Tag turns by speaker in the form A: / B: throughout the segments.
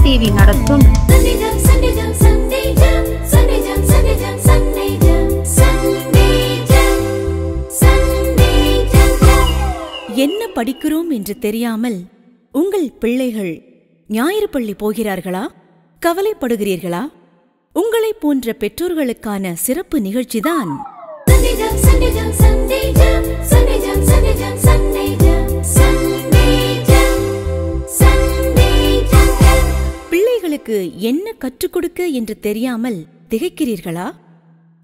A: TV நடத்தும்
B: என்ன படிக்கிறோம் என்று தெரியாமல் உங்கள் பிள்ளைகள் ஞாயிறு பள்ளி போகிறார்களா? கவலைப்படுகிறீர்களா? உங்களை போன்ற பெற்றோர்களுக்கான சிறப்பு நிகழ்ச்சிதான் பிள்ளைகளுக்கு என்ன கற்றுக் கொடுக்க என்று தெரியாமல் திகைக்கிறீர்களா?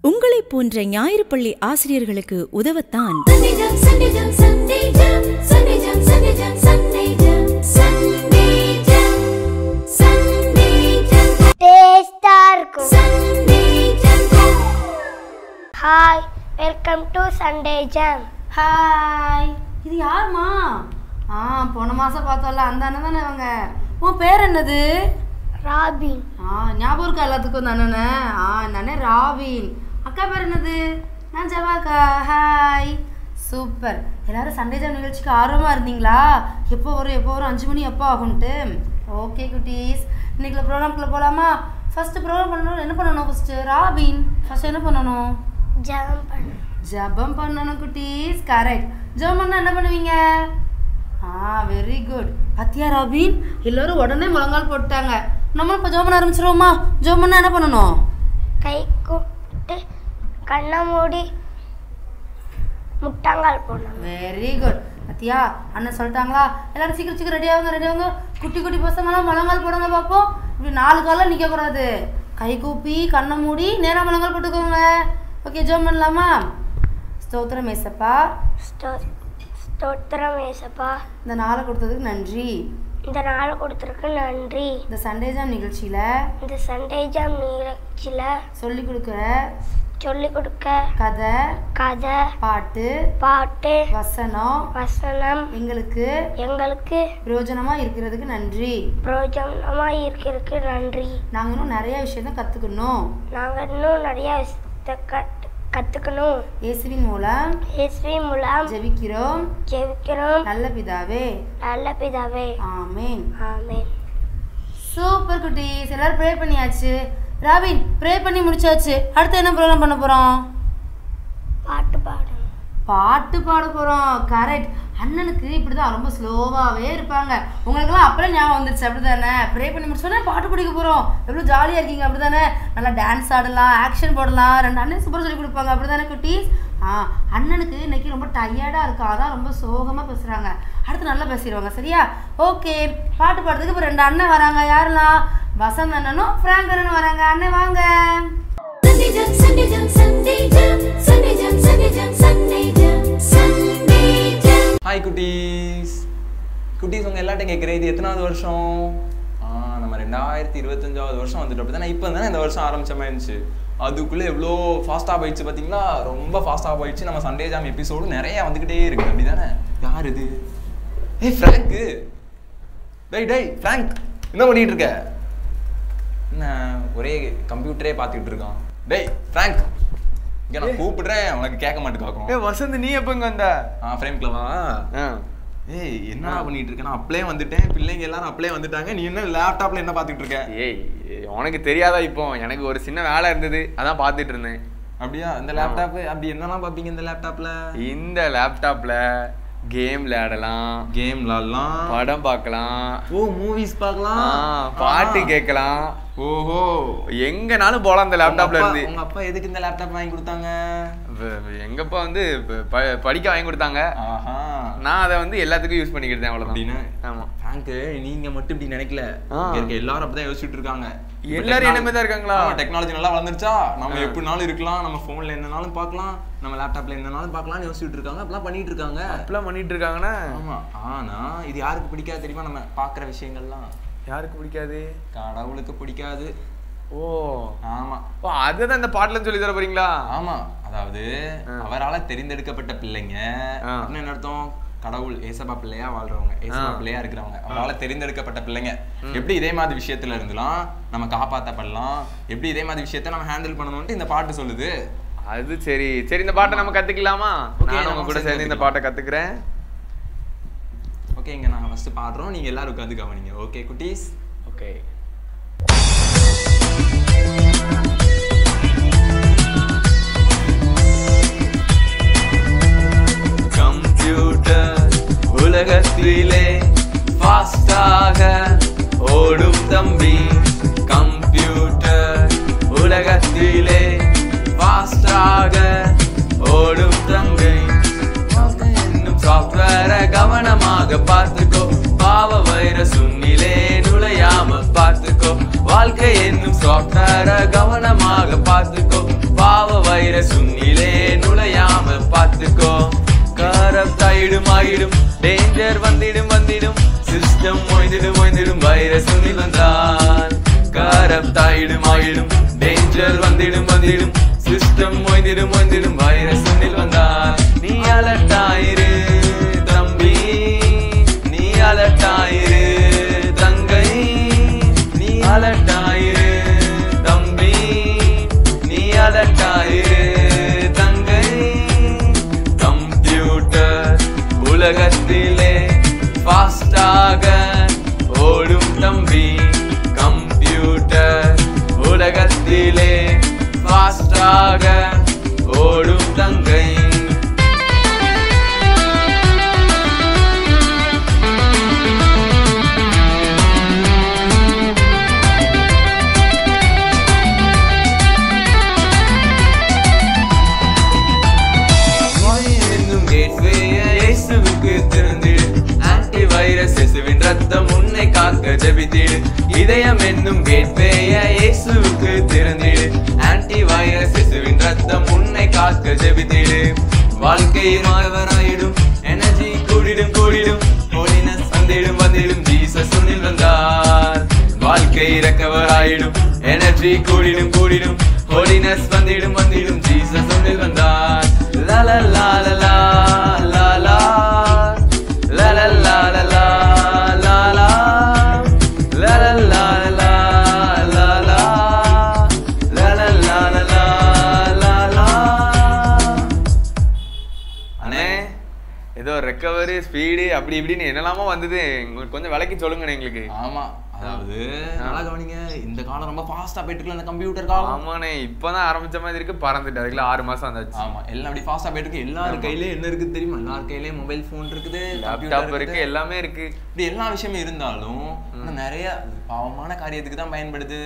B: உங்களை போன்ற ஞாயிறு பள்ளி ஆசிரியர்களுக்கு உதவத்தான்
C: Hi, welcome to Sunday Jam.
D: Hi, இது யாருமா? போன மாசம் பார்த்தோம்ல அந்த அண்ணன் தானே அவங்க. உன் பேர் என்னது?
C: ராபின்.
D: ஞாபகம் இருக்கா எல்லாத்துக்கும் அந்த அண்ணனை? இந்த அண்ணன் ராபின். அக்கா பேர் என்னது? நான் ஜவாக்கா. Hi, super. எல்லாரும் சண்டே ஜாம் நிகழ்ச்சிக்கு ஆர்வமாக இருந்தீங்களா? எப்போ வரும் 5 மணி எப்போ ஆகும்ட்டு? ஓகே குட்டீஸ், இன்னைக்கு ப்ரோக்ராம்குள்ளே போகலாமா? ஃபஸ்ட்டு ப்ரோக்ராம் பண்ணணும். என்ன பண்ணணும் ஃபஸ்ட்டு? ராபின் ஃபஸ்ட்டு என்ன பண்ணணும்? ஜபம் பண்ணணும் குட்டீஸ். கரெக்ட். ஜபம் பண்ணா என்ன பண்ணுவீங்க? Very good. அத்தியா ராபின், எல்லாரும் உடனே முழங்கால் போட்டாங்க. நம்ம இப்போ ஜபம் பண்ண ஆரம்பிச்சிருவோமா? ஜபம் பண்ணா என்ன பண்ணணும்?
C: கை கூப்பிட்டு கண்ணை மூடி முட்டாங்கால் போடணும்.
D: Very good. அத்தியா, அண்ணன் சொல்லிட்டாங்களா? எல்லாரும் சீக்கிரம் ரெடி ஆகுங்க. குட்டி குட்டி பசங்களாம் முழங்கால் போடுங்க பார்ப்போம். இப்படி 4 காலம் நிற்கக்கூடாது. கை கூப்பி கண்ணை மூடி நேராக முழங்கால் போட்டுக்கோங்க. ஓகே, ஜெபம் பண்ணலாமா? ஸ்தோத்திரம் ஏசப்பா.
C: ஸ்தோத்திரம் ஏசப்பா.
D: இந்த நாளை கொடுத்ததுக்கு நன்றி.
C: இந்த நாளை கொடுத்ததுக்கு நன்றி.
D: இந்த சண்டே ஜாம் நிகழ்ச்சியில் சொல்லிக் கொடுக்க கதை பாட்டு வசனம் எங்களுக்கு பிரயோஜனமா இருக்கிறதுக்கு நன்றி. நாங்க இன்னும் நிறைய விஷயத்தை கத்துக்கணும். இயேசுவின் மூலம் ஜெபிக்கிறோம் நல்ல பிதாவே. ஆமென். சூப்பர் குட்டீஸ், எல்லாரும் ப்ரே பண்ணியாச்சு. ராபின், ப்ரே பண்ணி முடிச்சாச்சு. அடுத்து என்ன ப்ரோக்ராம் பண்ண போறோம்? பாட்டு பாட போறோம். கரெக்ட். அண்ணனுக்கு இப்படிதான் ரொம்ப ஸ்லோவாவே இருப்பாங்க. உங்களுக்கெல்லாம் அப்பெல்லாம் ஞாபகம் வந்துருச்சு அப்படிதானே? ப்ரே பண்ணி முடிச்சோன்னா பாட்டு படிக்க போறோம். எவ்வளவு ஜாலியா இருக்கீங்க அப்படிதானே? நல்லா டான்ஸ் ஆடலாம், ஆக்ஷன் போடலாம். 2 அண்ணன் சூப்பர் சொல்லி கொடுப்பாங்க அப்படிதானே குட்டீஸ்? அண்ணனுக்கு இன்னைக்கு ரொம்ப டயர்டா இருக்கும், அதான் ரொம்ப சோகமா பேசுறாங்க. அடுத்து நல்லா பேசிடுவாங்க, சரியா? ஓகே, பாட்டு பாடுறதுக்கு இப்போ 2 அண்ணன் வராங்க. யாரெல்லாம்? வசந்த் அண்ணனும் பிராங்க் அண்ணனும் வராங்க. அண்ணன் வாங்க.
E: ஹாய் குட்டீஸ். உங்கள் எல்லாட்டையும் கேட்குறேன், இது எத்தனாவது வருஷம்? நம்ம 2025வது வருஷம் வந்துட்டு. அப்படி தானே இப்போ தானே இந்த வருஷம் ஆரம்பிச்ச மாதிரி இருந்துச்சு. அதுக்குள்ளே எவ்வளோ ஃபாஸ்ட்டாக போயிடுச்சு பார்த்தீங்களா? ரொம்ப ஃபாஸ்ட்டாக போயிடுச்சு. நம்ம சண்டே ஜாம் எபிசோடு நிறையா வந்துக்கிட்டே இருக்குது. அப்படி தானே? யார் இது? ஃப்ராங்க்கு. டேய் ஃப்ராங்க், என்ன பண்ணிகிட்டு இருக்க? என்ன ஒரே கம்ப்யூட்டரே பார்த்துக்கிட்டு இருக்கான். டேய் ஃப்ராங்க், இங்கே நான் கூப்பிடுறேன், உனக்கு கேட்க மாட்டேங்கும்.
F: வசந்த், நீ எப்போ இங்கே வந்த?
E: ஃப்ரேம்குள்ள வா. என்ன பண்ணிட்டு இருக்க? நான் அப்படியே வந்துட்டேன். பிள்ளைங்க எல்லாரும் அப்படியே வந்துட்டாங்க. நீ என்ன லேப்டாப்ல என்ன பார்த்துட்டு இருக்க?
F: உனக்கு தெரியாதா? இப்போ எனக்கு ஒரு சின்ன வேலை இருந்தது, அதான் பார்த்துட்டு இருந்தேன்.
E: அப்படியா? இந்த லேப்டாப் அப்படி என்னெல்லாம் பார்ப்பீங்க இந்த
F: லேப்டாப்ல கேம் விளையாடலாம், படம் பார்க்கலாம்,
E: மூவிஸ் பார்க்கலாம்,
F: பாட்டு கேட்கலாம்.
E: ஓஹோ,
F: எங்கனாலும் போலாம் இந்த லேப்டாப்ல இருந்து.
E: உங்க அப்பா எதுக்கு இந்த லேப்டாப் வாங்கி கொடுத்தாங்க?
F: எங்கப்பா வந்து படிக்க வாங்கி கொடுத்தாங்க. நான் அதை வந்து எல்லாத்துக்கும் யூஸ் பண்ணிக்கிட்டேன், அவ்வளவுதான். ஆமா
E: ஃப்ராங்க், நீங்க மட்டும் இப்படி நினைக்கல, எல்லாரும் அப்படிதான் யோசிச்சுட்டு இருக்காங்க.
F: எல்லாரும் என்ன மாதிரி தான் இருக்காங்களா?
E: டெக்னாலஜி நல்லா வளர்ந்துருச்சா, நம்ம எப்படினாலும் இருக்கலாம், நம்ம போன்ல என்னனாலும் பார்க்கலாம், நம்ம லேப்டாப்ல என்னனாலும் பார்க்கலாம்னு யோசிச்சுட்டு இருக்காங்க. அப்படிலாம் பண்ணிட்டு இருக்காங்கன்னா ஆமா. ஆனா இது யாருக்கு பிடிக்காது தெரியுமா? நம்ம பாக்குற விஷயங்கள்லாம்
F: யாருக்கு பிடிக்காது?
E: கடவுளுக்கு பிடிக்காது.
F: ஓ
E: ஆமா.
F: அதுதான் இந்த பாட்டுல சொல்லி தர போறீங்களா?
E: ஆமா, அதாவது அவரால தெரிந்தெடுக்கப்பட்ட பிள்ளைங்க என்ன அர்த்தம்? கடவுள் ஏசப்பா பிள்ளையா வாழ்றவங்க, ஏசப்பா பிள்ளையா இருக்கிறவங்க, அவரால் தெரிந்தெடுக்கப்பட்ட பிள்ளைங்க. எப்படி இதே மாதிரி விஷயத்துல இருந்துலாம் நம்ம காப்பாற்றப்படலாம், எப்படி இதே மாதிரி விஷயத்த நம்ம ஹேண்டில் பண்ணணும்னு இந்த பாட்டு சொல்லுது.
F: அது சரி இந்த பாட்டை நம்ம கத்துக்கலாமா? நான் உங்க கூட சேர்ந்து இந்த பாட்டை கத்துக்கிறேன்.
E: ஓகே, இங்க நாங்க ஃபர்ஸ்ட் பாடுறோம், நீங்க எல்லாரும் உட்கார்ந்து கவனிங்க. ஓகே குட்டீஸ்?
F: ஓகே. வாழ்க்கை என்னும் சாஃப்ட்வேரை கவனமாக பார்த்துக்கோ, பாவ வைரஸ் உன்னிலே நுழையாம பார்த்துக்கோ. கரப்ட் ஆயிடும் டேஞ்சர் வந்திடும் சிஸ்டம் மொய்ந்திடும் வைரஸ் உன்னில் வந்தால். கரப்ட் ஆயிடும் டேஞ்சர் வந்திடும் சிஸ்டம் மொய்ந்திடும் வைரஸ் உன்னில் வந்தால். நீ அலர்ட் ஆயிரு தம்பி, நீ அலர்ட் ஆயிரு தங்கை, நீ அலர்ட் ஆயிரு தம்பி, நீ அலர்ட் ஆயிரு தங்கை. கம்ப்யூட்டர் உலகத்திலே ஃபாஸ்டாக ஓடும் தம்பி, கம்ப்யூட்டர் உலகத்திலே ஃபாஸ்டாக ஓடும் தங்கை. ரத்தம் உன்னை காக்க ஜெபித்திடு, இதயம் என்னும் கேட்வேய இயேசுவுக்கு திறந்திடு. ஆன்டி வைரஸ் இயேசுவின் ரத்தம் உன்னை காக்க ஜெபித்திடு. வாழ்க்கை மாறவராயிடும், எனர்ஜி கூடிடும் ஹோலினஸ் வந்திடும் ஜீசஸ் உன்னில் வந்தார். வாழ்க்கை ரெக்கவராயிடும், எனர்ஜி கூடிடும் ஹோலினஸ் வந்திடும் ஜீசஸ் உன்னில் வந்தார். லா லா லா லா லா லா லா லா லா லா லா ஏதோ ரெக்கவரி ஸ்பீடு அப்படி இப்படின்னு என்னெல்லாமோ வந்தது. கொஞ்சம் விளக்கி சொல்லுங்க எங்களுக்கு.
E: ஆமா, அதாவது நல்லா கவனிங்க, இந்த காலம் ரொம்ப ஃபாஸ்டா போயிட்டு இருக்குல்ல இந்த கம்ப்யூட்டர் காலம்.
F: ஆமாண்ணே, இப்பதான் ஆரம்பிச்ச மாதிரி இருக்கு, பறந்துட்டு அதுக்குள்ள 6 மாசம் வந்தாச்சு.
E: ஆமா, எல்லாம் அப்படி ஃபாஸ்டா போயிட்டு இருக்கு. எல்லார் கையிலயும் என்ன இருக்கு தெரியுமா? எல்லார் கையிலயும் மொபைல் போன் இருக்குது,
F: லேப்டாப் இருக்கு, எல்லாமே இருக்கு.
E: இப்படி எல்லா விஷயமும் இருந்தாலும் நிறைய பாவமான காரியத்துக்கு தான் பயன்படுது.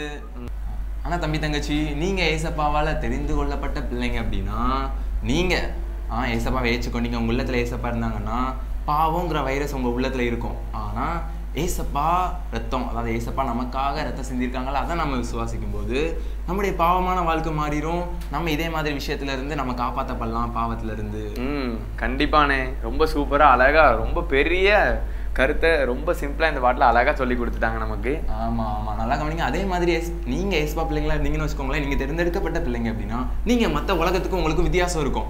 E: ஆனா தம்பி தங்கச்சி, நீங்க ஏசப்பாவால தெரிந்து கொள்ளப்பட்ட பிள்ளைங்க அப்படின்னா, நீங்க ஏசப்பாவை ஏற்றுக்கொண்டீங்க, உங்க உள்ளத்துல ஏசப்பா இருந்தாங்கன்னா பாவங்கிற வைரஸ் உங்க உள்ளத்துல இருக்கும். ஆனா ஏசப்பா ரத்தம், அதாவது ஏசப்பா நமக்காக ரத்தம் சிந்திருக்காங்களா, அதை நம்ம விசுவாசிக்கும் போது நம்முடைய பாவமான வாழ்க்கை மாறிடும். நம்ம இதே மாதிரி விஷயத்துல இருந்து நம்ம காப்பாற்றப்படலாம், பாவத்துல இருந்து.
F: கண்டிப்பானே, ரொம்ப சூப்பரா அழகா ரொம்ப பெரிய கருத்தை ரொம்ப சிம்பிளா இந்த பாட்டில் அழகா சொல்லி கொடுத்துட்டாங்க நமக்கு.
E: ஆமா ஆமா, நல்லா கவனிங்க. அதே மாதிரி நீங்க ஏசப்பா பிள்ளைங்களா இருந்தீங்கன்னு வச்சுக்கோங்களேன், நீங்க தேர்ந்தெடுக்கப்பட்ட பிள்ளைங்க அப்படின்னா நீங்க மற்ற உலகத்துக்கும் உங்களுக்கும் வித்தியாசம் இருக்கும்.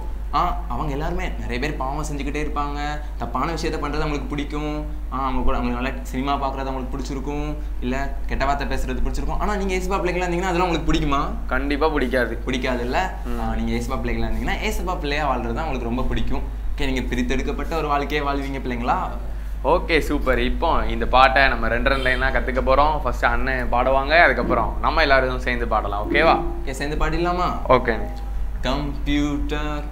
E: அவங்க எல்லாருமே நிறைய பேர் பாவம் செஞ்சுக்கிட்டே இருப்பாங்க, தப்பான விஷயத்த பண்றது அவங்களுக்கு பிடிக்கும். அவங்க கூட அவங்களுக்கு நல்லா சினிமா பார்க்குறது அவங்களுக்கு பிடிச்சிருக்கும், இல்லை கெட்ட வார்த்தை பேசுறது பிடிச்சிருக்கும். ஆனால் நீங்கள் ஏசப்பா பிள்ளைங்களா இருந்தீங்கன்னா அதெல்லாம் உங்களுக்கு பிடிக்குமா?
F: கண்டிப்பாக பிடிக்காது இல்லை.
E: நீங்கள் ஏசப்பா பிள்ளைங்களா இருந்தீங்கன்னா ஏசப்பா பிள்ளையா வாழ்றது தான் உங்களுக்கு ரொம்ப பிடிக்கும். ஓகே, நீங்கள் பிரித்தெடுக்கப்பட்ட ஒரு வாழ்க்கையை வாழ்வீங்க பிள்ளைங்களா.
F: Okay, super. இப்போ இந்த பாட்டை நம்ம 2 லைன் தான் கற்றுக்க போகிறோம். ஃபர்ஸ்ட் அண்ணன் பாடுவாங்க, அதுக்கப்புறம் நம்ம எல்லாரும் சேர்ந்து பாடலாம். ஓகேவா?
E: ஓகே, சேர்ந்து பாடிடலாமா?
F: ஓகே.
E: கம்ப்யூட்டர்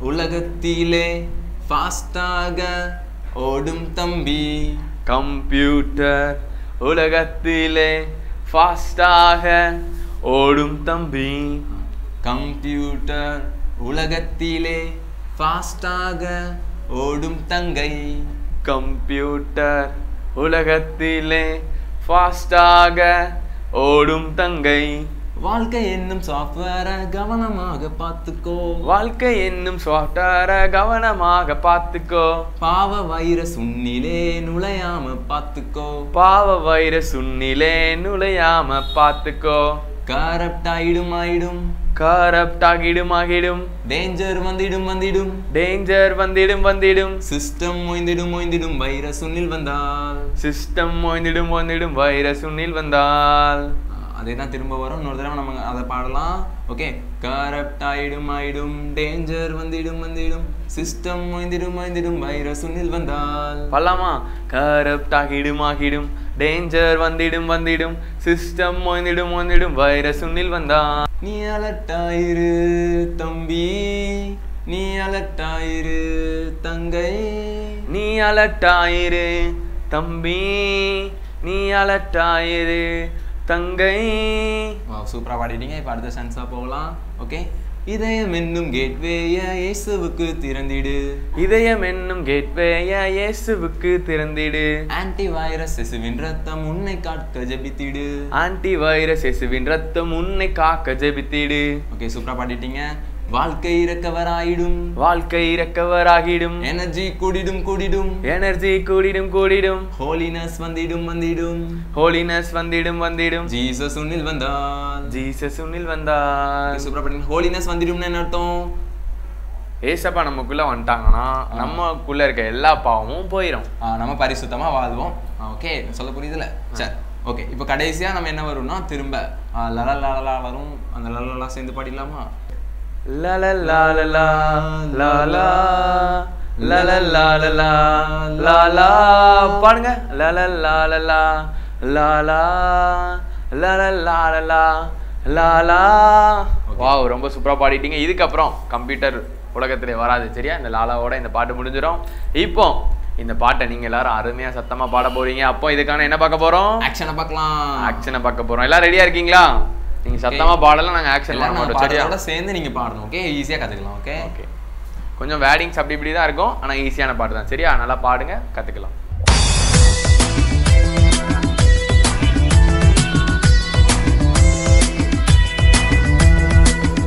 E: உலகத்திலே ஃபாஸ்டாக ஓடும் தம்பி,
F: கம்ப்யூட்டர் உலகத்திலே ஃபாஸ்டாக ஓடும் தம்பி,
E: கம்ப்யூட்டர் உலகத்திலே ஃபாஸ்டாக ஓடும் தங்கை,
F: கம்ப்யூட்டர் உலகத்திலே ஃபாஸ்டாக ஓடும் தங்கை.
E: வாழ்க்கை என்னும் சாஃப்ட்வேரை கவனமாக பார்த்துக்கோ,
F: வாழ்க்கை என்னும் சாஃப்ட்வேரை கவனமாக பார்த்துக்கோ,
E: பாவ வைரஸ் உன்னிலே நுழையாம பார்த்துக்கோ,
F: பாவ வைரஸ் உன்னிலே நுழையாம பார்த்துக்கோ.
E: கரப்ட் ஆயிடும்
F: கரப்ட் ஆகிடும்
E: டேஞ்சர் வந்திடும்
F: டேஞ்சர் வந்திடும்
E: சிஸ்டம் மொய்ந்திடும் வைரஸ் உன்னில் வந்தால்,
F: சிஸ்டம் மொய்ந்திடும் வைரஸ் உன்னில் வந்தால்.
E: அதே தான் திரும்ப வரும். இன்னொரு தடவை நம்ம அதை பாடலாம். ஓகே, கரப்ட் ஆயிடும் டேஞ்சர் வந்திடும் சிஸ்டம் மொய்ந்திடும் வைரஸ் உன்னில் வந்தால்.
F: பல்லாமா? கரப்ட் ஆகிடும் டேஞ்சர் வந்திடும் சிஸ்டம் மொய்ந்திடும் வைரஸ் உன்னில் வந்தால்.
E: நீ அலர்ட் ஆயிரு தம்பி, நீ அலர்ட் ஆயிரு தங்கை,
F: நீ அலர்ட் ஆயிரு தம்பி, நீ அலர்ட் ஆயிரு தங்கை.
E: சூப்பராக பாடிட்டீங்க. இப்போ அடுத்த சென்ஸாக போகலாம். ஓகே,
F: இதயம் என்னும் கேட்வேய இயேசுவுக்கு திறந்திடு.
E: இதயம் என்னும் கேட்வேய இயேசுவுக்கு திறந்திடு.
F: ஆன்டி வைரஸ் இயேசுவின் ரத்தம் உன்னை காக்க ஜெபித்திடு.
E: ஆன்டி வைரஸ் இயேசுவின் ரத்தம் உன்னை காக்க ஜெபித்திடு.
F: ஓகே, சூப்பரா பாடிட்டீங்க. வாழ்க்கை இறக்கவராயிடும்.
E: வாழ்க்கை இறக்கவராகிடும்.
F: எனர்ஜி கூடிடும் கூடிடும்.
E: எனர்ஜி கூடிடும் கூடிடும்.
F: ஹோலினஸ் வந்திடும் வந்திடும்.
E: ஹோலினஸ் வந்திடும் வந்திடும்.
F: ஜீசஸ் உன்னில் வந்தால்.
E: ஜீசஸ் உன்னில் வந்தால்.
F: சூப்பரா பாடிட்டீங்க. ஹோலினஸ் வந்திடும்னு என்ன அர்த்தம்?
E: ஏசப்பா நமக்குள்ள வந்துட்டாங்கன்னா நமக்குள்ள இருக்க எல்லா பாவமும் போயிடும்.
F: நம்ம பரிசுத்தமா வாழ்வோம். ஓகே, சொல்ல புரியுதுல? சரி, ஓகே. இப்போ கடைசியா நம்ம என்ன வரும்னா திரும்ப லலலா வரும். அந்த லலலா சேர்ந்து பாடிடலாமா?
E: லலலா லலா லலலா லலா பாடுங்க. லலலா லலா லலா லலலா லலா. வாவ், ரொம்ப சூப்பரா பாடிட்டீங்க. இதுக்கப்புறம் கம்ப்யூட்டர் உலகத்திலே வராது, சரியா? இந்த லாலாவோட இந்த பாட்டு முடிஞ்சிடும். இப்போ இந்த பாட்டை நீங்க எல்லாரும் அருமையா சத்தமா பாட போறீங்க. அப்போ இதுக்கான என்ன பார்க்க போறோம்?
F: ஆக்ஷனை பார்க்கலாம்.
E: ஆக்ஷனை பார்க்க போறோம். எல்லாரும் ரெடியா இருக்கீங்களா? நீங்க சத்தமா பாடலாம், நாங்க ஆக்ஷன் பண்ண மாட்டோம், சரியா?
F: அதோட சேர்ந்து நீங்க பாடணும். ஓகே, ஈஸியா கத்துக்கலாம். ஓகே
E: ஓகே, கொஞ்சம் வேர்டிங்ஸ் அப்படி இப்படி தான் இருக்கும், ஆனா ஈஸியான பாட்டு தான், சரியா? நல்லா பாடுங்க, கத்துக்கலாம்.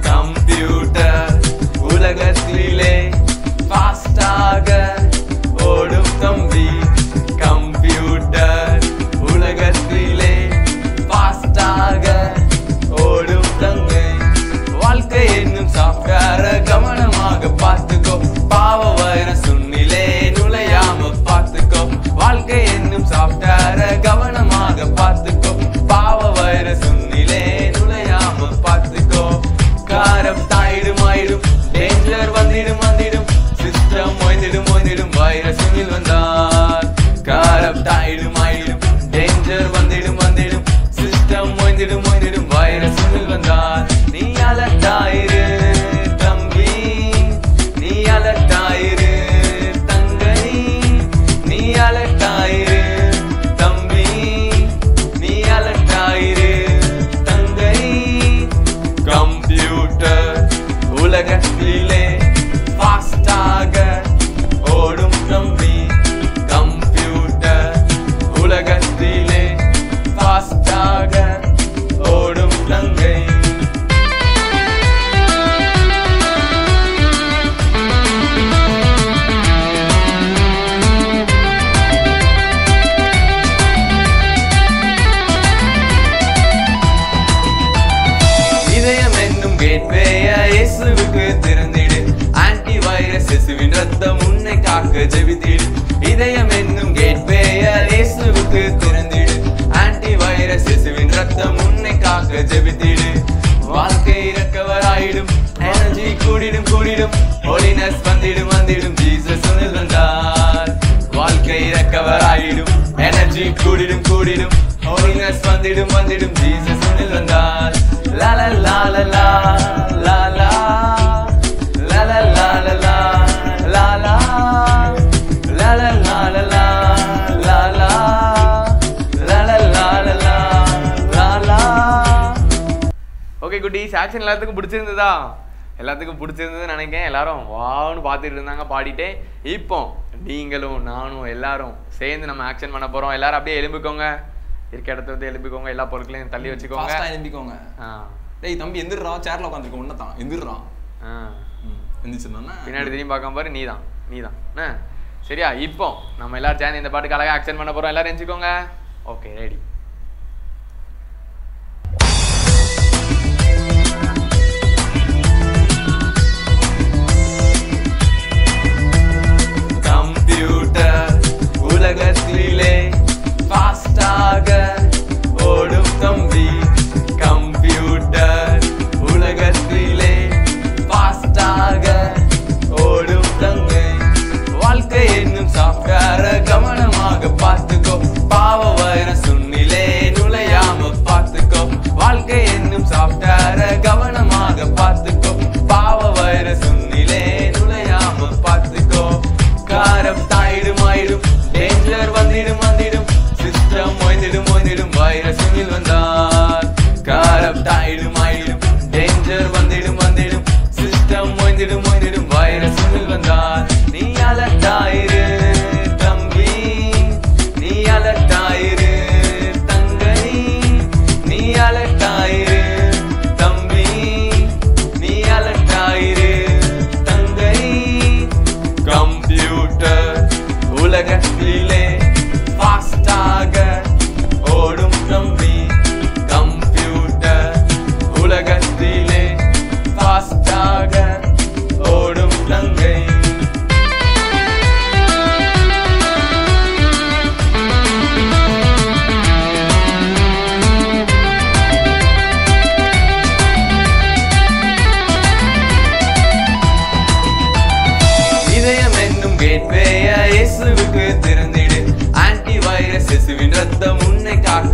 F: கம்ப்யூட்டர் உலகத்திலே ஃபாஸ்டாக ஓடும் தம்பி. கம்ப்யூட்டர் உலகத்திலே ஃபாஸ்டாக ஓடும் தங்கை. வாழ்க்கை என்னும் சாஃப்ட்வேர கவனமாக பார்த்துக்கோ. பாவ வைரஸ் உன்னிலே நுழையாம பார்த்துக்கோ. வாழ்க்கை என்னும் சாஃப்ட்வேர கவனமாக பார்த்துக்கோ. பாவ வைரஸ் உன்னிலே நுழையாம பார்த்துக்கோ. கரப்ட் ஆயிடும் ஆயிடும். டேஞ்சர் வந்திடும் வந்திடும். சிஸ்டம் ஓய்ந்திடும் ஓய்ந்திடும். வைரஸ் உன்னில் வந்தால் கரப்ட் ஆயிடும் ஆயிடும். டேஞ்சர் வந்திடும் வந்திடும். சிஸ்டம் ஓய்ந்திடும் ஓய்ந்திடும். வைரஸ் உன்னில் வந்தால் நீ அலர்ட்டாயிரு தம்பி. நீ அலர்ட்டாயிரு தங்கை. நீ அலர்ட்டாயிரு தம்பி. நீ அலர்ட்டாயிரு தங்கை. கம்ப்யூட்டர் உலகத்திலே ஃபாஸ்டாக ஓடும் தம்பி. கம்ப்யூட்டர் உலகத்திலே ஃபாஸ்டாக ஓடும் தங்கை. இதயம் என்னும் கேட்வேய இயேசுவுக்கு திறந்திடு. ஆன்டி வைரஸ் இயேசுவின் ரத்தம் உன்னை காக்க ஜெபித்திடு. இதயம் என்னும் கேட்வேய இயேசுவுக்கு திறந்திடு. ஆன்டி வைரஸ் இயேசுவின் ரத்தம் உன்னை காக்க ஜெபித்திடு. வாழ்க்கை இறக்கவராயிடும். எனர்ஜி கூடிடும் கூடிடும். ஹோலினஸ் வந்திடும் வந்திடும். ஜீசஸ் உன்னில் வந்தால் வாழ்க்கை இறக்கவராயிடும். எனர்ஜி கூடிடும் கூடிடும். ஹோலினஸ் வந்திடும் வந்திடும். ஜீசஸ் உன்னில் வந்தால் லலலா லலா லலா லலலா லலா லலா லலலா லலா லலா லலலா லலா லலா. ஓகே குட்டீஸ், ஆக்ஷன் எல்லாத்துக்கும் பிடிச்சிருந்ததா? எல்லாத்துக்கும் பிடிச்சிருந்ததுன்னு நினைக்கிறேன். எல்லாரும் வான்னு பார்த்துட்டு இருந்தாங்க பாடிட்டே. இப்போ நீங்களும் நானும் எல்லாரும் சேர்ந்து நம்ம ஆக்ஷன் பண்ண போறோம். எல்லாரும் அப்படியே எலும்பிக்கோங்க, இருக்க இடத்துல வந்து எலும்பிக்கோங்க, எல்லா பொருட்களையும் தள்ளி வச்சுக்கோங்க. எலும்பிக்கோங்க. டேய் தம்பி எந்திரா, சேர்ல உட்காந்துருக்க உன்னதான் எந்திரா. எந்திரிச்சிருந்தா பின்னாடி திரும்பி பார்க்காம பாரு. நீதான் சரியா? இப்போ நம்ம எல்லாரும் சேர்ந்து இந்த பாட்டுக்கு அழகா ஆக்ஷன் பண்ண போறோம். எல்லாரும் எந்திரிச்சுக்கோங்க. Okay, ready. கம்ப்யூட்டர் உலகத்திலே ஃபாஸ்டாக ஓடும் தம்பி. கம்ப்யூட்டர் உலகத்திலே ஃபாஸ்டாக ஓடும் தங்கை. வாழ்க்கை என்னும் சாஃப்ட்வேர கவனமாக பார்த்துக்கோ. பாவ வைரஸ் உன்னிலே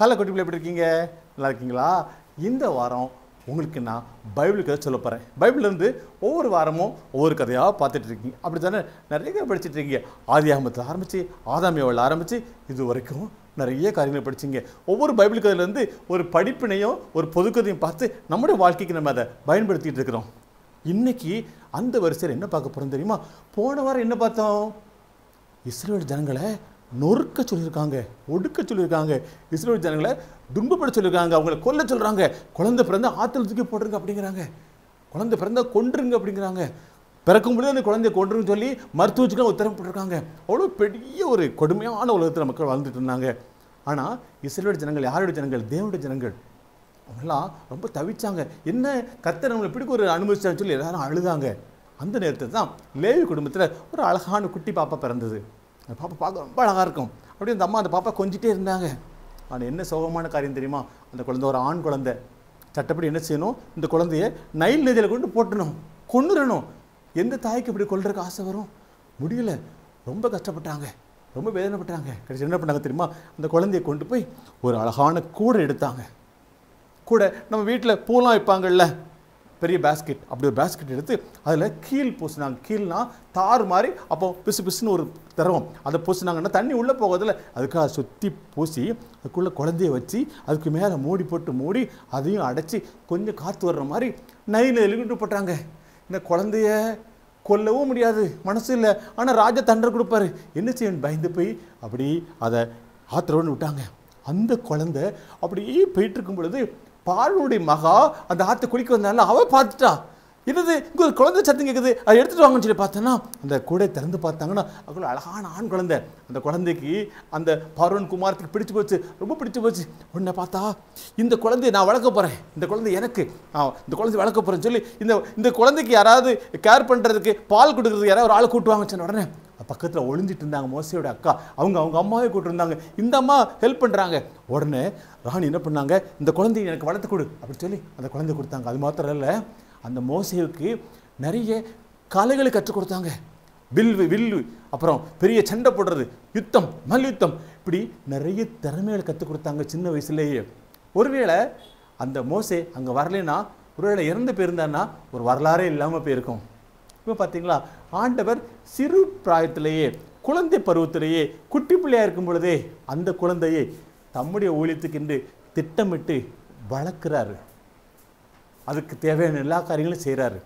G: ஹலோ குட்டி பிள்ளை, எப்படி இருக்கீங்க? நல்லா இருக்கீங்களா? இந்த வாரம் உங்களுக்கு நான் பைபிள் கதை சொல்ல போகிறேன். பைபிள்லேருந்து ஒவ்வொரு வாரமும் ஒவ்வொரு கதையாக பார்த்துட்டு இருக்கீங்க. அப்படி தானே நிறைய கதை படிச்சுட்டு இருக்கீங்க. ஆதியாகமத்தில் ஆரம்பித்து ஆதாமியாவில் ஆரம்பித்து இது வரைக்கும் நிறைய காரியங்களை படிச்சிங்க. ஒவ்வொரு பைபிள் கதையிலேருந்து ஒரு படிப்பினையும் ஒரு பொதுக்கதையும் பார்த்து நம்முடைய வாழ்க்கைக்கு நம்ம அதை பயன்படுத்திகிட்டு இருக்கிறோம். இன்றைக்கி அந்த வரிசையில் என்ன பார்க்க போகிறோம் தெரியுமா? போன வாரம் என்ன பார்த்தோம்? இஸ்ரவேல் ஜனங்களை நொறுக்க சொல்லியிருக்காங்க, ஒடுக்க சொல்லியிருக்காங்க, இஸ்ரவேல் ஜனங்களை துன்பப்பட சொல்லியிருக்காங்க, அவங்களை கொல்ல சொல்கிறாங்க. குழந்தை பிறந்த ஆற்றுல தூக்கி போட்டுருங்க அப்படிங்கிறாங்க, குழந்தை பிறந்தா கொன்றுங்க அப்படிங்கிறாங்க, பிறக்கும் பொழுது அந்த குழந்தைய கொன்றுன்னு சொல்லி மருத்துவச்சுக்கெல்லாம் உத்தரவு போட்டிருக்காங்க. அவ்வளோ பெரிய ஒரு கொடுமையான உலகத்தில் மக்கள் வாழ்ந்துட்டு இருந்தாங்க. ஆனால் இஸ்ரவேல் ஜனங்கள் யாருடைய ஜனங்கள்? தேவனுடைய ஜனங்கள். அவங்கெல்லாம் ரொம்ப தவிச்சாங்க. என்ன கர்த்தர் நம்மளை இப்படி ஒரு அனுபவிச்சான்னு சொல்லி எல்லாரும் அழுதாங்க. அந்த நேரத்தில் தான் லேவி குடும்பத்தில் ஒரு அழகான குட்டி பாப்பா பிறந்தது. அந்த பாப்பா பார்க்க ரொம்ப அழகாக இருக்கும். அப்படியே அந்த அம்மா அந்த பாப்பா கொஞ்சிட்டே இருந்தாங்க. ஆனால் என்ன சோகமான காரியம் தெரியுமா? அந்த குழந்தை ஒரு ஆண் குழந்தை. சட்டப்படி என்ன செய்யணும்? இந்த குழந்தைய நைல் நதியில் கொண்டு போட்டணும், கொன்னுடணும். எந்த தாய்க்கு இப்படி கொல்றதுக்கு ஆசை வரும்? முடியல. ரொம்ப கஷ்டப்பட்டாங்க, ரொம்ப வேதனைப்பட்டாங்க. கடைசி என்ன பண்ணாங்க தெரியுமா? அந்த குழந்தைய கொண்டு போய் ஒரு அழகான கூடை எடுத்தாங்க. கூட நம்ம வீட்டில் பூலாம் வைப்பாங்கள்ல, பெரிய பேஸ்கெட், அப்படி ஒரு பேஸ்கெட் எடுத்து அதில் கீல் பூசினாங்க. கீழ்னா தார் மாதிரி, அப்போ பிசு பிசுன்னு ஒரு திரவம், அதை பூசினாங்கன்னா தண்ணி உள்ளே போகிறதில்ல, அதுக்காக சுற்றி பூசி அதுக்குள்ளே குழந்தைய வச்சு அதுக்கு மேலே மூடி போட்டு மூடி அதையும் அடைச்சி கொஞ்சம் காற்று வர்ற மாதிரி நையில் எழுகிட்டு போட்டாங்க. இந்த குழந்தைய கொல்லவும் முடியாது, மனசு இல்லை. ஆனால் ராஜா தண்டனை கொடுப்பாரு. என்ன செய்யணும்? பயந்து போய் அப்படி அதை ஆத்திரோன்னு விட்டாங்க. அந்த குழந்தை அப்படியே போயிட்டு இருக்கும் பொழுது பார்வனுடைய மகா அந்த ஆற்றை குளிக்க வந்தால அவ பார்த்துட்டா. இது இங்கே ஒரு குழந்தை சத்தம் கேட்குது, அதை எடுத்துகிட்டு வாங்கன்னு சொல்லி பார்த்தோன்னா அந்த கூடை திறந்து பார்த்தாங்கன்னா அவ்வளோ அழகான ஆண் குழந்தை. அந்த குழந்தைக்கு அந்த பார்வன் குமாரத்துக்கு பிடிச்சி போச்சு, ரொம்ப பிடிச்சி போச்சு. உடனே பார்த்தா இந்த குழந்தைய நான் வளர்க்க போகிறேன், இந்த குழந்தை எனக்கு, இந்த குழந்தைய வளர்க்க போகிறேன்னு சொல்லி இந்த குழந்தைக்கு யாராவது கேர் பண்ணுறதுக்கு பால் கொடுக்குறதுக்கு யாராவது ஒரு ஆள் கூட்டுவாங்கன்னு சொன்ன உடனே பக்கத்தில் ஒளிஞ்சிட்டு இருந்தாங்க மோசையோட அக்கா. அவங்க அம்மாவே கூப்பிட்டுருந்தாங்க. இந்த அம்மா ஹெல்ப் பண்ணுறாங்க. உடனே ராணி என்ன பண்ணாங்க? இந்த குழந்தைய எனக்கு வளர்த்து கொடு அப்படின்னு சொல்லி அந்த குழந்தைய கொடுத்தாங்க. அது மாத்திரம் இல்லை, அந்த மோசைக்கு நிறைய கலைகளை கற்றுக் கொடுத்தாங்க. வில்லு, அப்புறம் பெரிய சண்டை போடுறது, யுத்தம், மல்யுத்தம், இப்படி நிறைய திறமைகளை கற்றுக் கொடுத்தாங்க சின்ன வயசுலேயே. ஒருவேளை அந்த மோசே அங்கே வரலைன்னா, ஒருவேளை இறந்து போயிருந்தான்னா ஒரு வரலாறே இல்லாமல் போயிருக்கும். இப்போ பார்த்தீங்களா, ஆண்டவர் சிறு பிராயத்திலேயே, குழந்தை பருவத்திலேயே, குட்டி பிள்ளையாக இருக்கும் பொழுதே அந்த குழந்தையை தம்முடைய ஊழியத்துக்கு என்று திட்டமிட்டு வளர்க்குறாரு. அதுக்கு தேவையான எல்லா காரியங்களும் செய்கிறாரு.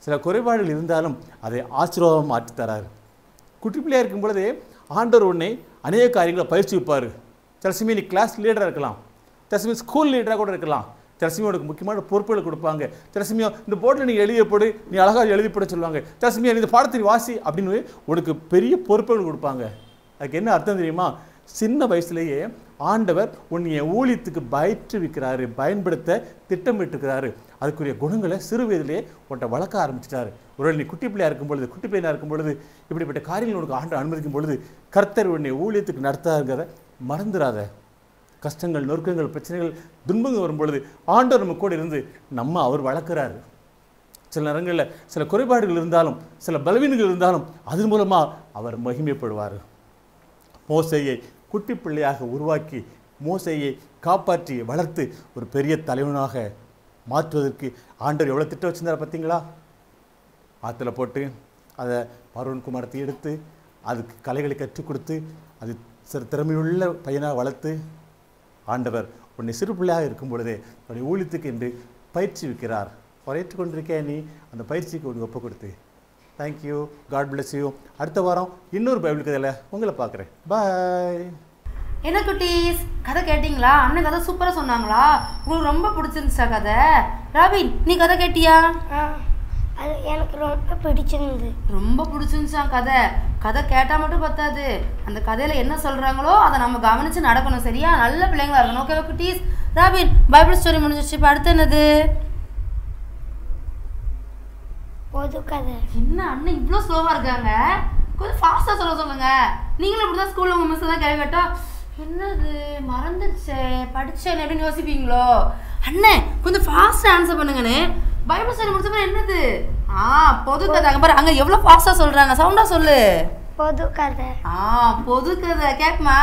G: சில குறைபாடுகள் இருந்தாலும் அதை ஆசீர்வாதமாக மாற்றி தராரு. குட்டி பிள்ளையாக இருக்கும் பொழுதே ஆண்டவர் உடனே அநேக காரியங்களை பயிற்சி வைப்பார். சில சமயம் நீ கிளாஸ் லீடராக இருக்கலாம், சில சமயம் ஸ்கூல் லீடராக கூட இருக்கலாம், சில சமயம் உனக்கு முக்கியமான பொறுப்புகளை கொடுப்பாங்க. சில சமயம் இந்த போர்டில் நீ எழுதிய போடு, நீ அழகாக எழுதி போட சொல்லுவாங்க. சில சமயம் இந்த பாடத்தை வாசி அப்படின்னு உனக்கு பெரிய பொறுப்புகள் கொடுப்பாங்க. அதுக்கு என்ன அர்த்தம் தெரியுமா? சின்ன வயசுலேயே ஆண்டவர் உன்னைய ஊழியத்துக்கு பயிற்றுவிக்கிறாரு, பயன்படுத்த திட்டமிட்டுருக்கிறாரு. அதுக்குரிய குணங்களை சிறு வயதிலே உன்னை வளர்க்க ஆரம்பிச்சிட்டாரு. ஒருவேளை நீ குட்டி பிள்ளையாக இருக்கும் பொழுது, குட்டி பையனாக இருக்கும் பொழுது, இப்படிப்பட்ட காரியங்கள் உனக்கு ஆண்டவர் அனுமதிக்கும் பொழுது கர்த்தர் உன்னை ஊழியத்துக்கு நடத்தாருங்கிறத மறந்துடாத. கஷ்டங்கள், நொறுக்கங்கள், பிரச்சனைகள், துன்பங்கள் வரும் பொழுது ஆண்டவர் நம்ம கூட இருந்து அவர் வளர்க்குறாரு. சில நேரங்களில் சில குறைபாடுகள் இருந்தாலும், சில பலவீனங்கள் இருந்தாலும் அதன் மூலமாக அவர் மகிமைப்படுவார். மோசேயை குட்டி பிள்ளையாக உருவாக்கி மோசேயை காப்பாற்றி வளர்த்து ஒரு பெரிய தலைவனாக மாற்றுவதற்கு ஆண்டவர் எவ்வளோ திட்டம் வச்சுருந்தார் பார்த்தீங்களா? ஆற்றுல போட்டு அதை பார்வன் குமாரத்தை எடுத்து அதுக்கு கலைகளை கற்றுக் கொடுத்து அது சிறு திறமையுள்ள பையனாக வளர்த்து ஆண்டவர் உன்னை சிறு பிள்ளையாக இருக்கும் பொழுதே உன்னுடைய ஊழியத்துக்கு என்று பயிற்சி வைக்கிறார். வரையற்று கொண்டிருக்கேன் நீ அந்த பயிற்சிக்கு உனக்கு ஒப்பு கொடுத்து. Thank you, God bless you. அடுத்த வாரம் இன்னொரு பைபிள் கதையில் உங்களை பார்க்குறேன். பாய்.
D: என்ன குட்டீஸ், கதை கேட்டிங்களா? அண்ணன் கதை சூப்பராக சொன்னாங்களா? உங்களுக்கு ரொம்ப பிடிச்சிருந்துச்சா கதை? ராபின், நீ கதை கேட்டியா?
C: அது எனக்கு ரொம்ப பிடிச்சிருந்தது.
D: ரொம்ப பிடிச்சிருந்துச்சா கதை? கதை கேட்டால் மட்டும் பத்தாது, அந்த கதையில் என்ன சொல்கிறாங்களோ அதை நம்ம கவனித்து நடக்கணும். சரியா? நல்ல பிள்ளைங்களா இருக்கணும். ஓகேவா குட்டீஸ்? ராபின், பைபிள் ஸ்டோரி முடிஞ்சிச்சு. இப்போ அடுத்து என்னது?
C: பொது கதை.
D: என்ன அண்ணன் இவ்வளோ ஸ்லோவாக இருக்காங்க? கொஞ்சம் ஃபாஸ்ட்டாக சொல்லுங்க. நீங்களும் இப்படி தான் ஸ்கூலில் உங்கள் மிஸ் தான் கேள்வி கேட்டால் என்னது மறந்துடுச்சே படித்தேன் அப்படின்னு யோசிப்பீங்களோ? அண்ணன் கொஞ்சம் ஃபாஸ்ட்டாக ஆன்சர் பண்ணுங்கண்ணே. பைபிள் ஸ்டோரி முடிச்சப்பறம் என்னது? பொது கதை. அங்கே பாரு, அங்கே எவ்வளோ ஃபாஸ்ட்டாக சொல்கிறாங்க. சவுண்டாக சொல்லு.
C: பொது கதை.
D: பொது கதை கேட்குமா?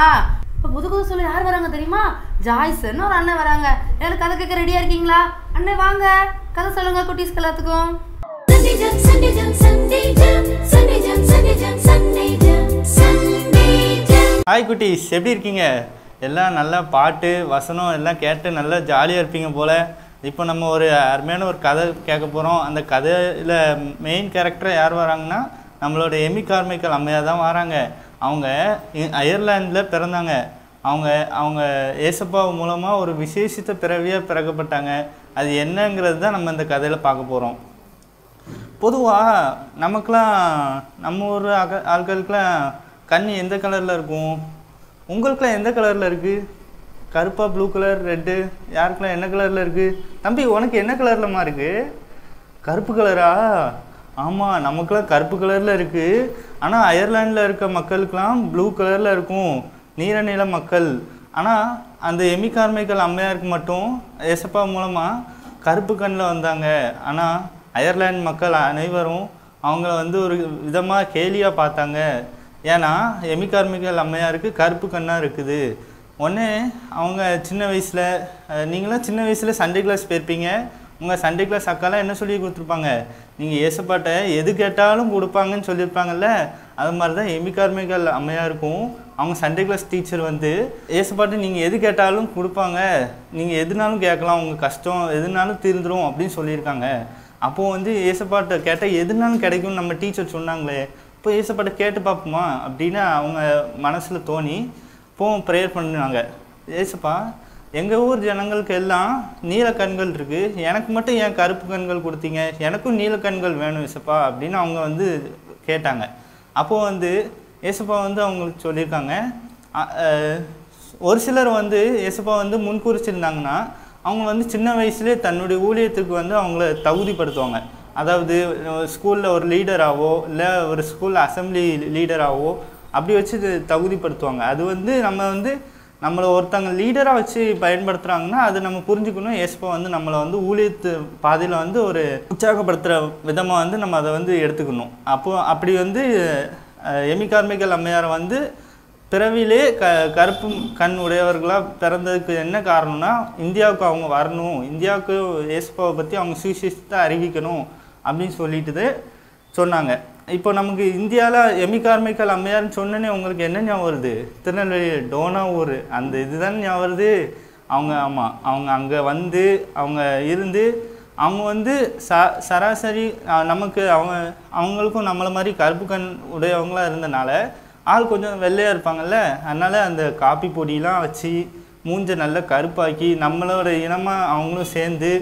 D: இப்போ பொது கதை சொல்ல யார் வராங்க தெரியுமா? ஜாய்ஸ்ன்னு ஒரு அண்ணன் வராங்க. எனக்கு கதை கேட்க ரெடியா இருக்கீங்களா? அண்ணே வாங்க, கதை சொல்லுங்க குட்டீஸ் எல்லாத்துக்கும்.
H: ஹாய் குட்டீஸ், எப்படி இருக்கீங்க? எல்லாம் நல்லா பாட்டு வசனம் எல்லாம் கேட்டு நல்லா ஜாலியாக இருப்பீங்க போல். இப்போ நம்ம ஒரு அருமையான ஒரு கதை கேட்க போகிறோம். அந்த கதையில் மெயின் கேரக்டராக யார் வராங்கன்னா நம்மளோட எமி கார்மைக்கல் அம்மையார் தான் வராங்க. அவங்க அயர்லாண்டில் பிறந்தாங்க. அவங்க ஏசப்பா மூலமாக ஒரு விசேஷித்த பிறவியாக பிறக்கப்பட்டாங்க. அது என்னங்கிறது தான் நம்ம இந்த கதையில் பார்க்க போகிறோம். பொதுவாக நமக்கெலாம் நம்ம ஊர் ஆட்களுக்கெலாம் கண் எந்த கலரில் இருக்கும்? உங்களுக்கெலாம் எந்த கலரில் இருக்குது? கருப்பா, ப்ளூ கலர், ரெட்டு? யாருக்கெல்லாம் என்ன கலரில் இருக்குது? தம்பி உனக்கு என்ன கலர்லமா இருக்குது? கருப்பு கலரா? ஆமாம், நமக்கெல்லாம் கருப்பு கலரில் இருக்குது. ஆனால் அயர்லாண்டில் இருக்க மக்களுக்கெலாம் ப்ளூ கலரில் இருக்கும், நீல மக்கள். ஆனால் அந்த எமி கார்மைக்கல் அம்மையாருக்கு மட்டும் ஏசப்பா மூலமாக கருப்பு கண்ணில் வந்தாங்க. ஆனால் அயர்லாந்து மக்கள் அனைவரும் அவங்கள ஒரு விதமாக கேலியாக பார்த்தாங்க. ஏன்னா எமி கார்மைக்கல் அம்மையாருக்கு கருப்பு கண்ணாக இருக்குது. ஒன்று அவங்க சின்ன வயசில், நீங்களாம் சின்ன வயசில் சண்டே கிளாஸ் போயிருப்பீங்க. உங்கள் சண்டே கிளாஸ் அக்காலாம் என்ன சொல்லி கொடுத்துருப்பாங்க? நீங்கள் ஏசப்பாட்ட எது கேட்டாலும் கொடுப்பாங்கன்னு சொல்லியிருப்பாங்கல்ல. அது மாதிரி தான் எமி கார்மைக்கல் அம்மையாருக்கும் அவங்க சண்டே கிளாஸ் டீச்சர் ஏசப்பாட்ட நீங்கள் எது கேட்டாலும் கொடுப்பாங்க, நீங்கள் எதுனாலும் கேட்கலாம், உங்கள் கஷ்டம் எதுனாலும் தீர்ந்துடும் அப்படின்னு சொல்லியிருக்காங்க. அப்போது ஏசப்பாட்ட கேட்டால் எதுனாலும் கிடைக்கும்னு நம்ம டீச்சர் சொன்னாங்களே, இப்போ ஏசப்பாட்ட கேட்டு பார்ப்போமா அப்படின்னு அவங்க மனசில் தோணி ப்ரேயர் பண்ணுவாங்க. ஏசப்பா, எங்கள் ஊர் ஜனங்களுக்கு எல்லாம் நீல கண்கள் இருக்குது, எனக்கு மட்டும் ஏன் கருப்பு கண்கள் கொடுத்தீங்க? எனக்கும் நீல கண்கள் வேணும் ஏசப்பா அப்படின்னு அவங்க கேட்டாங்க. அப்போது ஏசப்பா அவங்களுக்கு சொல்லியிருக்காங்க. ஒரு சிலர் ஏசப்பா முன்குறிச்சிருந்தாங்கன்னா அவங்க சின்ன வயசுலேயே தன்னுடைய ஊழியத்துக்கு அவங்கள தகுதிப்படுத்துவாங்க. அதாவது ஸ்கூலில் ஒரு லீடராகவோ இல்லை ஒரு ஸ்கூலில் அசம்பிளி லீடராகவோ அப்படி வச்சு தகுதிப்படுத்துவாங்க. அது நம்மளை ஒருத்தங்க லீடராக வச்சு பயன்படுத்துகிறாங்கன்னா அது நம்ம புரிஞ்சுக்கணும். ஏசப்பா நம்மளை ஊழியத்து பாதையில் ஒரு உற்சாகப்படுத்துகிற விதமாக நம்ம அதை எடுத்துக்கணும். அப்படி எமி கார்மைக்கல் அம்மையாரை பிறவிலே கருப்பு கண் உடையவர்களாக பிறந்ததுக்கு என்ன காரணம்னா, இந்தியாவுக்கு அவங்க வரணும், இந்தியாவுக்கு ஏசப்பாவை பற்றி அவங்க சுவிசேஷத்தை அறிவிக்கணும் அப்படின்னு சொல்லிட்டு சொன்னாங்க. இப்போ நமக்கு இந்தியாவில் எமி கார்மைக்கல் அம்மையார்னு சொன்னோன்னே உங்களுக்கு என்ன ஞாபகம் வருது? திருநெல்வேலி டோனா ஊர் அந்த இதுதான் ஞாபகம் வருது. ஆமாம், அவங்க அங்கே அவங்க இருந்து அவங்க சராசரி நமக்கு அவங்களுக்கும் நம்மளை மாதிரி கருப்பு கண் உடையவங்களாக இருந்தனால ஆள் கொஞ்சம் வெள்ளையாக இருப்பாங்கல்ல, அதனால் அந்த காப்பி பொடியெலாம் வச்சு மூஞ்சை நல்லா கருப்பாக்கி நம்மளோட இனமாக அவங்களும் சேர்ந்து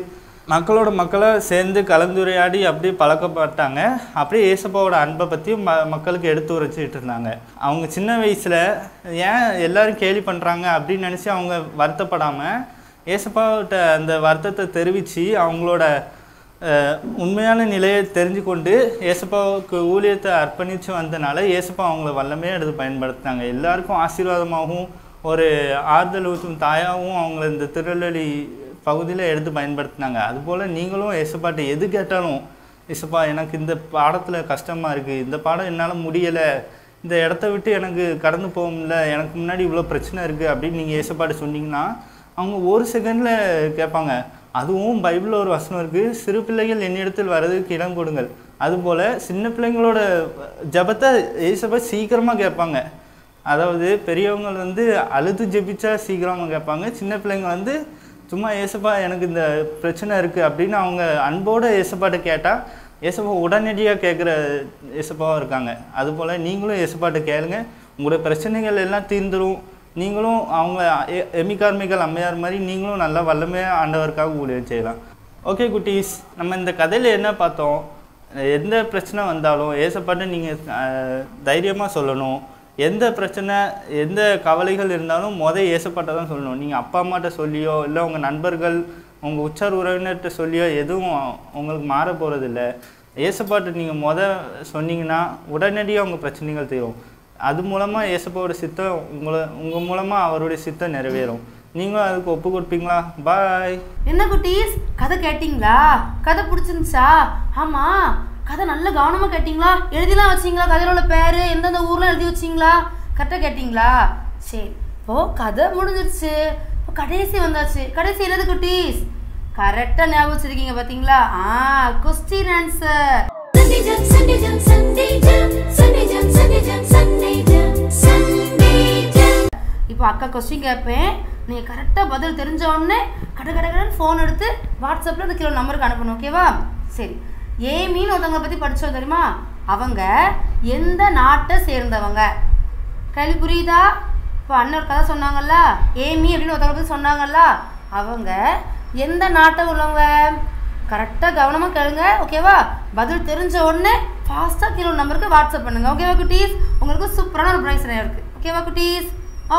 H: மக்களாக சேர்ந்து கலந்துரையாடி அப்படியே பழக்கப்பட்டாங்க. அப்படியே ஏசப்பாவோட அன்பை பற்றியும் மக்களுக்கு எடுத்து உரைச்சிட்டு இருந்தாங்க. அவங்க சின்ன வயசில் ஏன் எல்லோரும் கேலி பண்ணுறாங்க அப்படின்னு நினச்சி அவங்க வருத்தப்படாமல் ஏசப்பாவிட்ட அந்த வருத்தத்தை தெரிவித்து அவங்களோட உண்மையான நிலையை தெரிஞ்சு கொண்டு ஏசப்பாவுக்கு ஊழியத்தை அர்ப்பணித்து வந்தனால ஏசப்பா அவங்கள வல்லமே எடுத்து பயன்படுத்தினாங்க. எல்லாருக்கும் ஆசீர்வாதமாகவும் ஒரு ஆறுதல் ஊற்றும் தாயாகவும் அவங்கள இந்த திருநெல்வேலி பகுதியில் எடுத்து பயன்படுத்தினாங்க. அதுபோல் நீங்களும் ஏசப்பாட்ட எது கேட்டாலும், ஏசப்பா எனக்கு இந்த பாடத்தில் கஷ்டமாக இருக்குது, இந்த பாடம் என்னால் முடியலை, இந்த இடத்த விட்டு எனக்கு கடந்து போக முடியல, எனக்கு முன்னாடி இவ்வளோ பிரச்சனை இருக்குது அப்படின்னு நீங்கள் ஏசப்பாட்ட சொன்னீங்கன்னா அவங்க ஒரு செகண்டில் கேட்பாங்க. அதுவும் பைபிளில் ஒரு வசனம் இருக்குது, சிறு பிள்ளைகள் என்னிடத்தில் வர்றதுக்கு இடம் கொடுங்கள். அதுபோல் சின்ன பிள்ளைங்களோட ஜபத்தை ஏசப்பா சீக்கிரமாக கேட்பாங்க. அதாவது பெரியவங்க அழுது ஜெபிச்சா சீக்கிரமாக கேட்பாங்க, சின்ன பிள்ளைங்க சும்மா ஏசப்பா எனக்கு இந்த பிரச்சனை இருக்குது அப்படின்னு அவங்க அன்போடு ஏசப்பாட்ட கேட்டால் ஏசப்பா உடனடியாக கேட்குற ஏசப்பாவும் இருக்காங்க. அதுபோல் நீங்களும் ஏசப்பாட்ட கேளுங்க, உங்களுடைய பிரச்சனைகள் எல்லாம் தீர்ந்துடும். நீங்களும் அவங்க எமி கார்மைக்கல் அம்மையார் மாதிரி நீங்களும் நல்லா வல்லமையாக ஆண்டவருக்காக ஊழியம் செய்யலாம். ஓகே குட்டீஸ், நம்ம இந்த கதையில் என்ன பார்த்தோம்? எந்த பிரச்சனை வந்தாலும் ஏசப்பாட்ட நீங்கள் தைரியமாக சொல்லணும். எந்த பிரச்சனை எந்த கவலைகள் இருந்தாலும் ஏசப்பாட்ட தான் சொல்லணும். நீங்கள் அப்பா அம்மாட்ட சொல்லியோ இல்லை உங்கள் நண்பர்கள் உங்கள் உற்சார் உறவினர்கிட்ட சொல்லியோ எதுவும் உங்களுக்கு மாற போகிறதில்ல. ஏசப்பாட்ட நீங்கள் சொன்னீங்கன்னா உடனடியாக உங்கள் பிரச்சனைகள் தீரும். அது மூலமாக ஏசப்பாவோட சித்தம் உங்கள் மூலமாக அவருடைய சித்தம் நிறைவேறும். நீங்களும் அதுக்கு ஒப்பு கொடுப்பீங்களா? பாய்.
D: என்ன குட்டீஸ், கதை கேட்டிங்களா? கதை பிடிச்சிருந்துச்சா? ஆமாம், கதை நல்ல கவனமாக கேட்டிங்களா? எழுதிலாம் வச்சிங்களா? கதையில் உள்ள பேர் எந்தெந்த ஊர்லாம் எழுதி வச்சிங்களா? கரெக்டாக கேட்டிங்களா? சரி, இப்போது கதை முடிஞ்சிருச்சு. கடைசி வந்தாச்சு. கடைசி என்னது குட்டீஸ்? கரெக்டா ஞாபகம் வச்சிருக்கீங்க பாத்தீங்களா? Question answer. இப்போ அக்கா கொஸ்டின் கேட்பேன், நீங்க கரெக்டா பதில் தெரிஞ்ச உடனே கடகடன்னு ஃபோன் எடுத்து வாட்ஸ்அப்ல அந்த கிலோ நம்பருக்கு அனுப்பணும். ஓகேவா? சரி. ஏமின்னு ஒருத்தவங்களை பத்தி படிச்சோம் தெரியுமா? அவங்க எந்த நாட்டை சேர்ந்தவங்க? கேள்வி புரியுதா? இப்போ அண்ணன் ஒரு கதை சொன்னாங்கல்ல, ஏமி அப்படின்னு ஒருத்தவங்க பத்தி சொன்னாங்கல்ல, அவங்க எந்த நாட்டை உள்ளவங்க? கரெக்டாக கவனமாக கேளுங்க. ஓகேவா? பதில் தெரிஞ்ச உடனே ஃபாஸ்ட்டாக கீழே நம்பருக்கு வாட்ஸ்அப் பண்ணுங்க. ஓகேவா குட்டீஸ்? உங்களுக்கு சூப்பரான ஒரு ப்ரைஸ் இருக்குது. ஓகேவா குட்டீஸ்?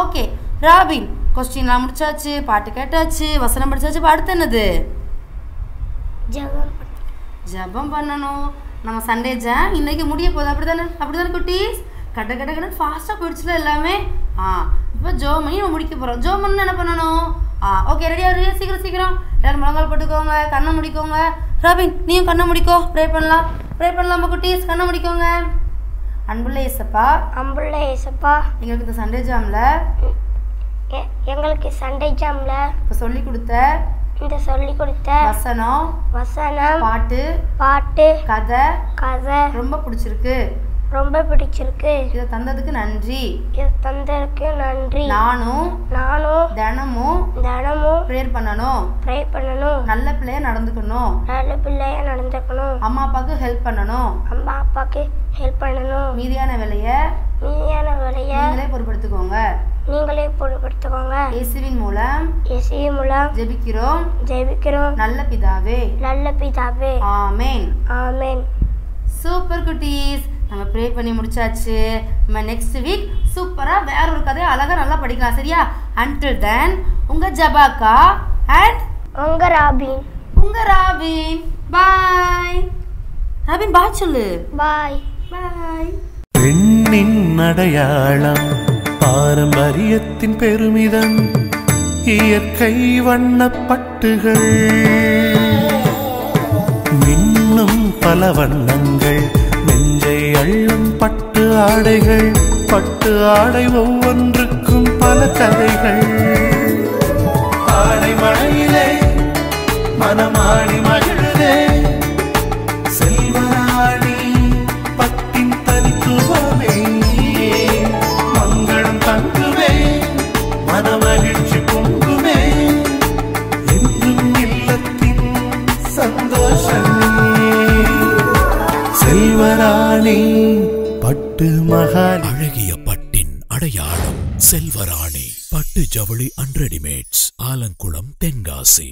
D: ஓகே ராபின், கொஸ்டின்லாம் முடிச்சாச்சு, பாட்டு கேட்டாச்சு, வசனம் படிச்சாச்சு. இப்போ அடுத்து என்னது? ஜபம் பண்ணணும். நம்ம சண்டே இன்னைக்கு முடிய போகுது. அப்படிதானே குட்டீஸ்? கடகடன்னு ஃபாஸ்ட்டாக போயிடுச்சுல எல்லாமே. இப்போ ஜோம் பண்ணி நம்ம முடிக்க போகிறோம். ஜோம் பண்ணி என்ன பண்ணணும்? ஓகே ரெடியாக சீக்கிரம் எல்லாரும் முழங்கால் போட்டுக்கோங்க, கண்ணை முடிக்கோங்க. ராபின் நீயும் கண்ணை முடிக்கோ. ப்ரே பண்ணலாமா குட்டீஸ்? கண்ணை முடிக்கோங்க. அன்புள்ள ஏசப்பா, எங்களுக்கு இந்த சண்டே ஜாம்ல இப்போ சொல்லி கொடுத்த வசனம் பாட்டு கதை ரொம்ப பிடிச்சிருக்கு. இதை தந்ததுக்கு நன்றி. நானும் தினமும் ப்ரேயர் பண்ணணும். நல்ல பிள்ளையா நடந்துக்கணும். அம்மா அப்பாவுக்கு ஹெல்ப் பண்ணணும். மீதியான வேலையை நீங்களே பொறுப்படுத்துக்கோங்க. இயேசுவின் மூலம் ஜெபிக்கிறோம் நல்ல பிதாவே. ஆமென். சூப்பர் குட்டீஸ், நம்ம ப்ரே பண்ணி முடிச்சாச்சு. நம்ம நெக்ஸ்ட் வீக் சூப்பராக வேற ஒரு கதையை அழகாக நல்லா படிக்கலாம். சரியா? until then உங்க ஜபாக்கா அண்ட் உங்க ராபின் பாய். ராபின் பாய் சொல்லு. பாய்.
I: பெண்ணின் அடையாளம், பாரம்பரியத்தின் பெருமிதம், இயற்கை வண்ணப்பட்டுகள், மின்னும் பல வண்ணங்கள், நெஞ்சை அள்ளும் பட்டு ஆடைகள், பட்டு ஆடை ஒவ்வொன்றுக்கும் பல கதைகள். ஆடை மழையிலே மனமாடி மகிழ்ந்தே, செல்வராணி பட்டின் தனித்துவமே, மங்களம் தங்குவே, மனமகிழ்ச்சி பொங்குமே, என்றும் இல்லத்தின் சந்தோஷமே. செல்வராணி பட்டு மகால்,
J: அழகிய பட்டின் அடையாளம் செல்வராணி பட்டு ஜவுளி அண்ட் ரெடிமேட்ஸ், ஆலங்குளம், தென்காசி.